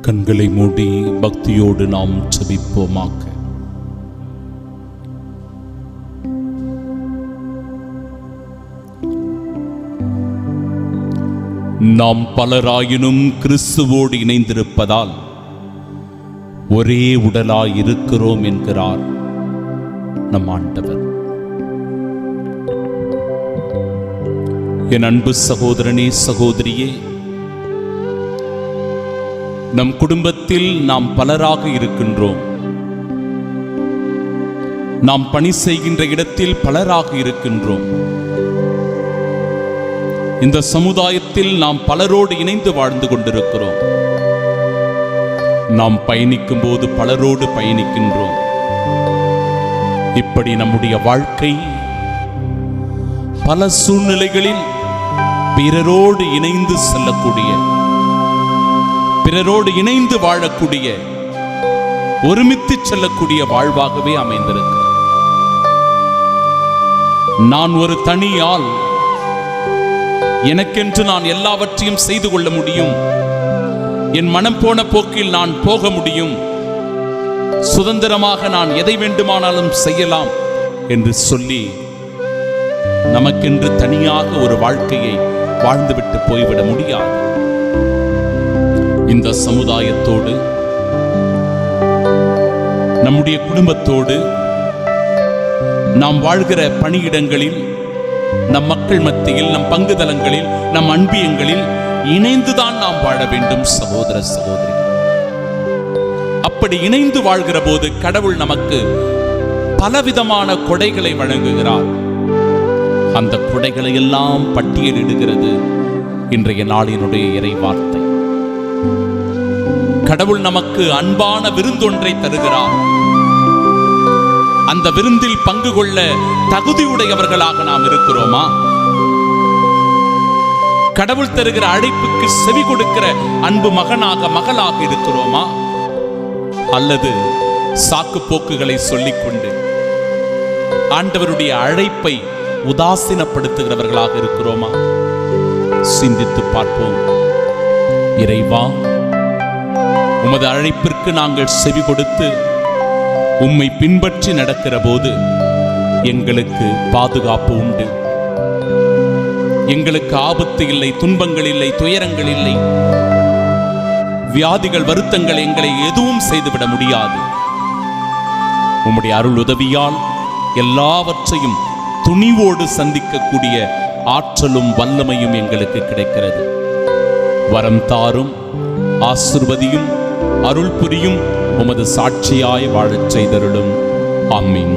கண்களை மூடி பக்தியோடு நாம் ஜெபிப்போமாக. நாம் பலராயினும் கிறிஸ்துவோடு இணைந்திருப்பதால் ஒரே உடலாய் இருக்கிறோம் என்கிறார் நம் ஆண்டவர். என் அன்பு சகோதரனே, சகோதரியே, நம் குடும்பத்தில் நாம் பலராக இருக்கின்றோம். நாம் பணி செய்கின்ற இடத்தில் பலராக இருக்கின்றோம். இந்த சமுதாயத்தில் நாம் பலரோடு இணைந்து வாழ்ந்து கொண்டிருக்கிறோம். நாம் பயணிக்கும் போது பலரோடு பயணிக்கின்றோம். இப்படி நம்முடைய வாழ்க்கை பல சூழ்நிலைகளில் பிறரோடு இணைந்து செல்லக்கூடிய, பிறரோடு இணைந்து வாழக்கூடிய, ஒருமித்து செல்லக்கூடிய வாழ்வாகவே அமைந்திருக்கிறது. நான் ஒரு தனியால் எனக்கென்று நான் எல்லாவற்றையும் செய்து கொள்ள முடியும், என் மனம் போன போக்கில் நான் போக முடியும், சுதந்திரமாக நான் எதை வேண்டுமானாலும் செய்யலாம் என்று சொல்லி நமக்கென்று தனியாக ஒரு வாழ்க்கையை வாழ்ந்துவிட்டு போய்விட முடியாது. இந்த சமுதாயத்தோடு, நம்முடைய குடும்பத்தோடு, நாம் வாழ்கிற பணியிடங்களில், நம் மக்கள் மத்தியில், நம் பங்குதலங்களில், நம் அன்பியங்களில் இணைந்துதான் நாம் வாழ வேண்டும். சகோதர சகோதரி, அப்படி இணைந்து வாழ்கிற போது கடவுள் நமக்கு பலவிதமான கொடைகளை வழங்குகிறார். அந்த கொடைகளை எல்லாம் பட்டியலிடுகிறது இன்றைய நாளினுடைய இறை வார்த்தை. கடவுள் நமக்கு அன்பான விருந்தொன்றை தருகிறார். அந்த விருந்தில் பங்கு கொள்ள தகுதியுடையவர்களாக நாம் இருக்கிறோமா? கடவுள் தருகிற அழைப்புக்கு செவி கொடுக்கிற அன்பு மகனாக, மகளாக இருக்கிறோமா? அல்லது சாக்கு போக்குகளை சொல்லிக்கொண்டு ஆண்டவருடைய அழைப்பை உதாசீனப்படுத்துகிறவர்களாக இருக்கிறோமா? சிந்தித்து பார்ப்போம். இறைவா, உமது அழைப்பிற்கு நாங்கள் செவி கொடுத்து உம்மை பின்பற்றி நடக்கிற போது எங்களுக்கு பாதுகாப்பு உண்டு. எங்களுக்கு ஆபத்து இல்லை, துன்பங்கள் இல்லை, துயரங்கள் இல்லை, வியாதிகள், வருத்தங்கள் எங்களை எதுவும் செய்துவிட முடியாது. உம்முடைய அருள் உதவியால் எல்லாவற்றையும் துணிவோடு சந்திக்கக்கூடிய ஆற்றலும் வல்லமையும் எங்களுக்கு கிடைக்கிறது. வரம் தாரும், ஆசீர்வதியும், அருள் புரியும், உமது சாட்சியாய் வாழச் செய்தருளும். ஆமீன்.